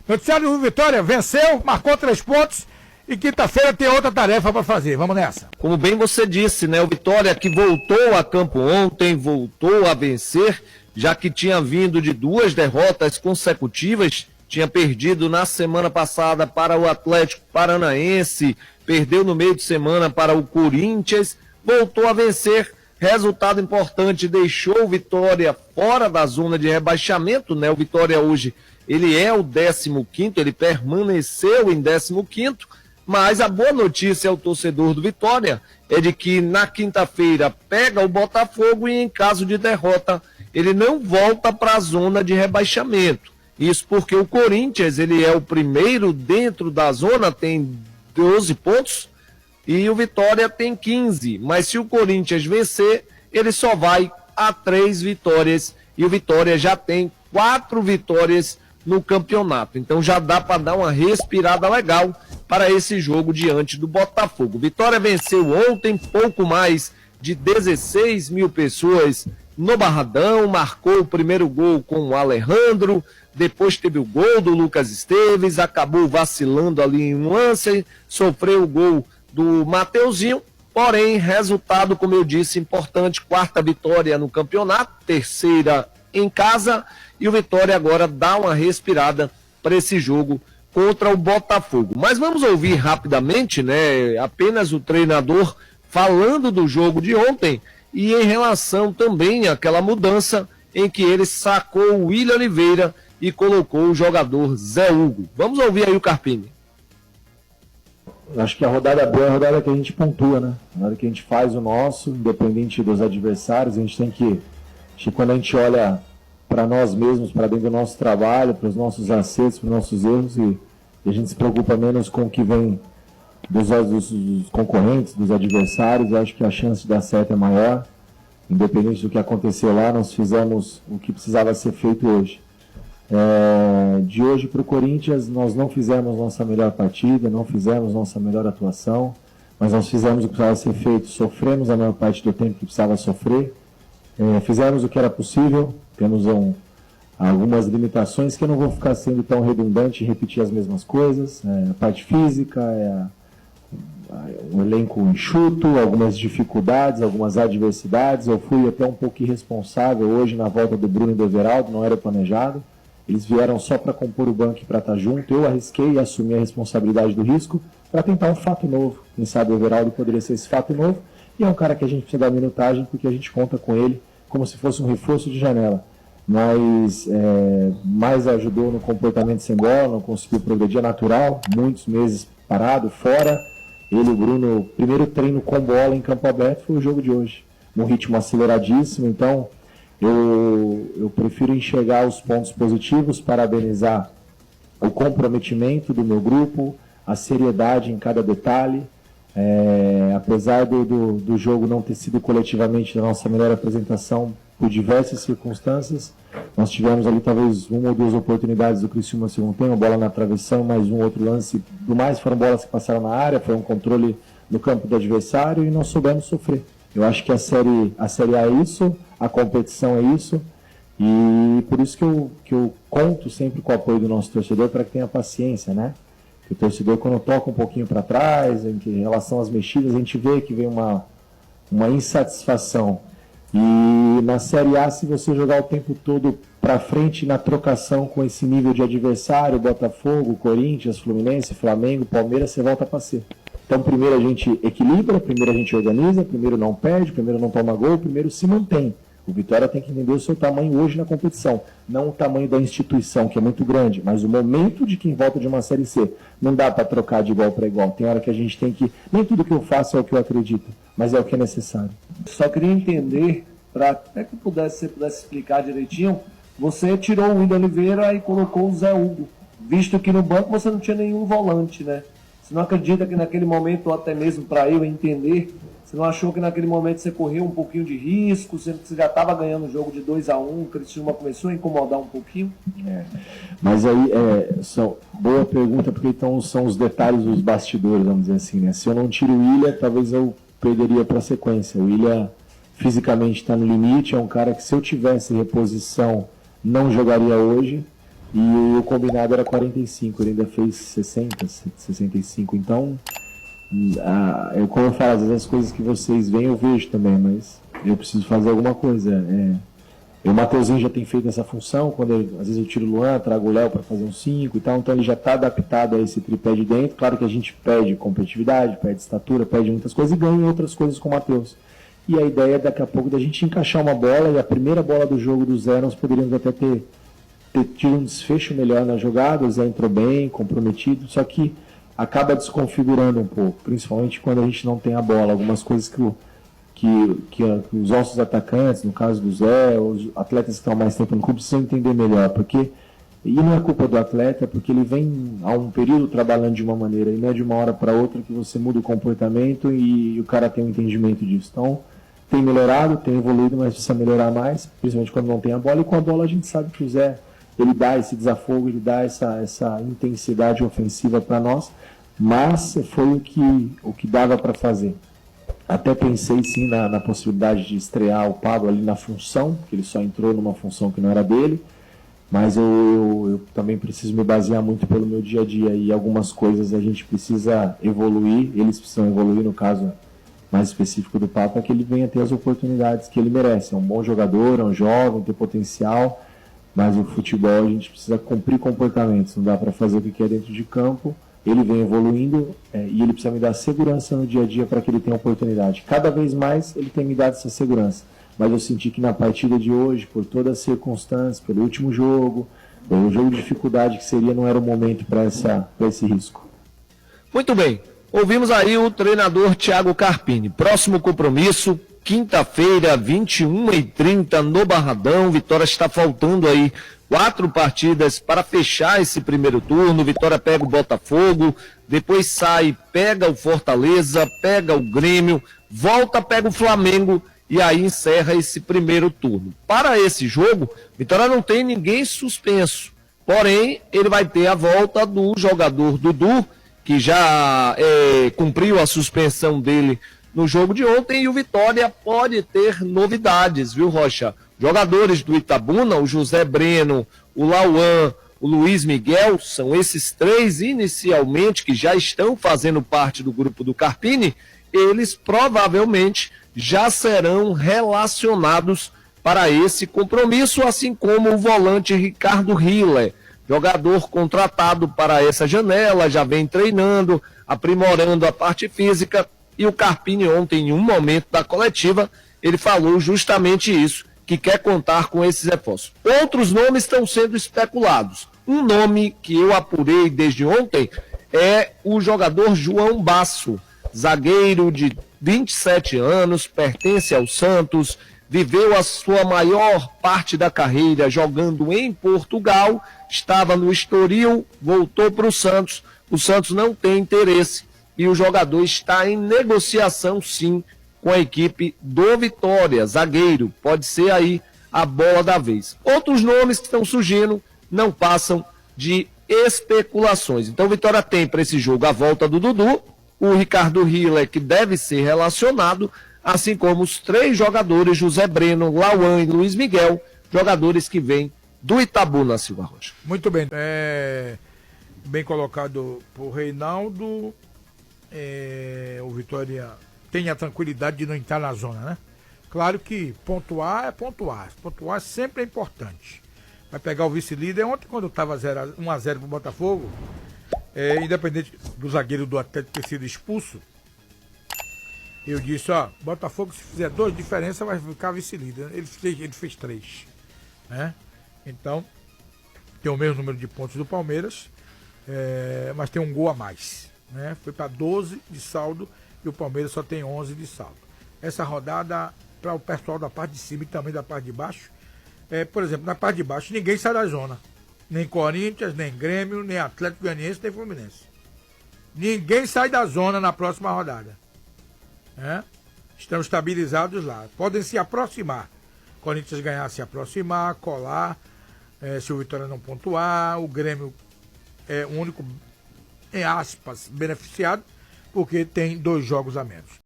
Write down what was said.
Noticiário do Vitória venceu, marcou 3 pontos e quinta-feira tem outra tarefa para fazer. Vamos nessa. Como bem você disse, né? O Vitória que voltou a campo ontem, voltou a vencer, já que tinha vindo de 2 derrotas consecutivas, tinha perdido na semana passada para o Atlético Paranaense, perdeu no meio de semana para o Corinthians, voltou a vencer. Resultado importante, deixou o Vitória fora da zona de rebaixamento, né? O Vitória hoje, ele é o 15º, ele permaneceu em 15º, mas a boa notícia ao torcedor do Vitória é de que na quinta-feira pega o Botafogo e em caso de derrota, ele não volta para a zona de rebaixamento. Isso porque o Corinthians, ele é o primeiro dentro da zona, tem 12 pontos, e o Vitória tem 15, mas se o Corinthians vencer, ele só vai a 3 vitórias, e o Vitória já tem 4 vitórias no campeonato. Então já dá para dar uma respirada legal para esse jogo diante do Botafogo. Vitória venceu ontem, pouco mais de 16 mil pessoas no Barradão, marcou o primeiro gol com o Alejandro, depois teve o gol do Lucas Esteves, acabou vacilando ali em um lance, sofreu o gol do Mateuzinho, porém, resultado, como eu disse, importante, 4ª vitória no campeonato, 3ª em casa, e o Vitória agora dá uma respirada para esse jogo contra o Botafogo. Mas vamos ouvir rapidamente, né, apenas o treinador falando do jogo de ontem e em relação também àquela mudança em que ele sacou o William Oliveira e colocou o jogador Zé Hugo. Vamos ouvir aí o Carpini. Acho que a rodada boa é a rodada que a gente pontua, né? A rodada que a gente faz o nosso, independente dos adversários, a gente tem que... Acho que quando a gente olha para nós mesmos, para dentro do nosso trabalho, para os nossos acertos, para os nossos erros, e a gente se preocupa menos com o que vem dos concorrentes, dos adversários, eu acho que a chance de dar certo é maior. Independente do que aconteceu lá, nós fizemos o que precisava ser feito hoje. De hoje para o Corinthians, nós não fizemos nossa melhor partida, não fizemos nossa melhor atuação, mas nós fizemos o que precisava ser feito, sofremos a maior parte do tempo que precisava sofrer, fizemos o que era possível, temos algumas limitações que eu não vou ficar sendo tão redundante e repetir as mesmas coisas, a parte física, um elenco enxuto, algumas dificuldades, algumas adversidades. Eu fui até um pouco irresponsável hoje na volta do Bruno e do Everaldo, não era planejado. Eles vieram só para compor o banco e para estar junto. Eu arrisquei e assumi a responsabilidade do risco para tentar um fato novo. Quem sabe o Everaldo poderia ser esse fato novo. E é um cara que a gente precisa dar minutagem porque a gente conta com ele como se fosse um reforço de janela. Mas mais ajudou no comportamento sem bola, não conseguiu progredir, é natural, muitos meses parado, fora. Ele e o Bruno, o primeiro treino com bola em campo aberto foi o jogo de hoje, num ritmo aceleradíssimo. Então eu prefiro enxergar os pontos positivos, parabenizar o comprometimento do meu grupo, a seriedade em cada detalhe. Apesar do jogo não ter sido coletivamente a nossa melhor apresentação por diversas circunstâncias, nós tivemos ali talvez 1 ou 2 oportunidades do Criciúma no segundo tempo, bola na travessão, mais um outro lance, do mais foram bolas que passaram na área, foi um controle no campo do adversário e nós soubemos sofrer. Eu acho que a Série A é isso, a competição é isso, e por isso que eu conto sempre com o apoio do nosso torcedor para que tenha paciência, né? O torcedor, quando toca um pouquinho para trás, em relação às mexidas, a gente vê que vem uma insatisfação. E na Série A, se você jogar o tempo todo para frente na trocação com esse nível de adversário, Botafogo, Corinthians, Fluminense, Flamengo, Palmeiras, você volta para ser. Então, primeiro a gente equilibra, primeiro a gente organiza, primeiro não perde, primeiro não toma gol, primeiro se mantém. O Vitória tem que entender o seu tamanho hoje na competição, não o tamanho da instituição, que é muito grande, mas o momento de quem volta de uma Série C. Não dá para trocar de igual para igual. Tem hora que a gente tem que... Nem tudo que eu faço é o que eu acredito, mas é o que é necessário. Só queria entender, para até que você pudesse explicar direitinho, você tirou o William Oliveira e colocou o Zé Hugo, visto que no banco você não tinha nenhum volante, né? Você não acredita que naquele momento, ou até mesmo para eu entender, você não achou que naquele momento você correu um pouquinho de risco, sendo que você já estava ganhando o jogo de 2-1, o Criciúma começou a incomodar um pouquinho? Mas aí, boa pergunta, porque então são os detalhes dos bastidores, vamos dizer assim, né? Se eu não tiro o William, talvez eu perderia para a sequência. O William fisicamente está no limite, é um cara que se eu tivesse reposição não jogaria hoje. e o combinado era 45, ele ainda fez 60, 65, então, como eu falo, às vezes as coisas que vocês veem eu vejo também, mas eu preciso fazer alguma coisa. O Mateuzinho já tem feito essa função, às vezes eu tiro o Luan, trago o Léo para fazer um 5 e tal, então ele já está adaptado a esse tripé de dentro. Claro que a gente pede competitividade, pede estatura, pede muitas coisas e ganha outras coisas com o Matheus. E a ideia é daqui a pouco da gente encaixar uma bola, e a primeira bola do jogo do Zé nós poderíamos até ter tido um desfecho melhor na jogada. O Zé entrou bem, comprometido, só que acaba desconfigurando um pouco, principalmente quando a gente não tem a bola. Algumas coisas que os nossos atacantes, no caso do Zé, os atletas que estão há mais tempo no clube, precisam entender melhor, e não é culpa do atleta, porque ele vem há um período trabalhando de uma maneira, e não é de uma hora para outra que você muda o comportamento e o cara tem um entendimento disso. Então, tem melhorado, tem evoluído, mas precisa melhorar mais, principalmente quando não tem a bola, e com a bola a gente sabe que o Zé, ele dá esse desafogo, ele dá essa intensidade ofensiva para nós, mas foi o que dava para fazer. Até pensei sim na possibilidade de estrear o Pablo ali na função, que ele só entrou numa função que não era dele, mas eu também preciso me basear muito pelo meu dia a dia, e algumas coisas a gente precisa evoluir, eles precisam evoluir, no caso mais específico do Pablo, para que ele venha ter as oportunidades que ele merece. É um bom jogador, é um jovem, tem potencial, mas o futebol a gente precisa cumprir comportamentos, não dá para fazer o que é dentro de campo. Ele vem evoluindo e ele precisa me dar segurança no dia a dia para que ele tenha oportunidade. Cada vez mais ele tem me dado essa segurança. Mas eu senti que na partida de hoje, por todas as circunstâncias, pelo último jogo, pelo jogo de dificuldade que seria, não era o momento para esse risco. Muito bem. Ouvimos aí o treinador Thiago Carpini. Próximo compromisso, quinta-feira, 21h30, no Barradão. Vitória está faltando aí 4 partidas para fechar esse primeiro turno. Vitória pega o Botafogo, depois sai, pega o Fortaleza, pega o Grêmio, volta, pega o Flamengo e aí encerra esse primeiro turno. Para esse jogo, Vitória não tem ninguém suspenso, porém ele vai ter a volta do jogador Dudu, que já cumpriu a suspensão dele no jogo de ontem, e o Vitória pode ter novidades, viu, Rocha? Jogadores do Itabuna, o José Breno, o Lauan, o Luiz Miguel, são esses 3 inicialmente que já estão fazendo parte do grupo do Carpini, eles provavelmente já serão relacionados para esse compromisso, assim como o volante Ricardo Hiller, jogador contratado para essa janela, já vem treinando, aprimorando a parte física, e o Carpini ontem, em um momento da coletiva, ele falou justamente isso, que quer contar com esses reforços. Outros nomes estão sendo especulados. Um nome que eu apurei desde ontem é o jogador João Basso, zagueiro de 27 anos, pertence ao Santos, viveu a sua maior parte da carreira jogando em Portugal, estava no Estoril, voltou para o Santos não tem interesse e o jogador está em negociação sim com a equipe do Vitória, zagueiro, pode ser aí a bola da vez. Outros nomes que estão surgindo não passam de especulações. Então Vitória tem para esse jogo a volta do Dudu, o Ricardo Hiller, que deve ser relacionado, assim como os 3 jogadores, José Breno, Lauan e Luiz Miguel, jogadores que vêm do Itabuna, Silva Rocha. Muito bem. Bem colocado por Reinaldo. O Vitória tem a tranquilidade de não entrar na zona, né? Claro que pontuar é pontuar. Pontuar sempre é importante. Vai pegar o vice-líder. Ontem, quando estava 1-0 para o Botafogo, independente do zagueiro do Atlético ter sido expulso, eu disse, Botafogo, se fizer 2 diferenças, vai ficar vice-líder. Ele fez 3. Né? Então, tem o mesmo número de pontos do Palmeiras, mas tem um gol a mais. Né? Foi para 12 de saldo e o Palmeiras só tem 11 de saldo. Essa rodada, para o pessoal da parte de cima e também da parte de baixo, por exemplo, na parte de baixo, ninguém sai da zona. Nem Corinthians, nem Grêmio, nem Atlético Goianiense, nem Fluminense. Ninguém sai da zona na próxima rodada. Estão estabilizados lá. Podem se aproximar. Corinthians ganhar, se aproximar, colar. Se o Vitória não pontuar, o Grêmio é o único, em aspas, beneficiado, porque tem 2 jogos a menos.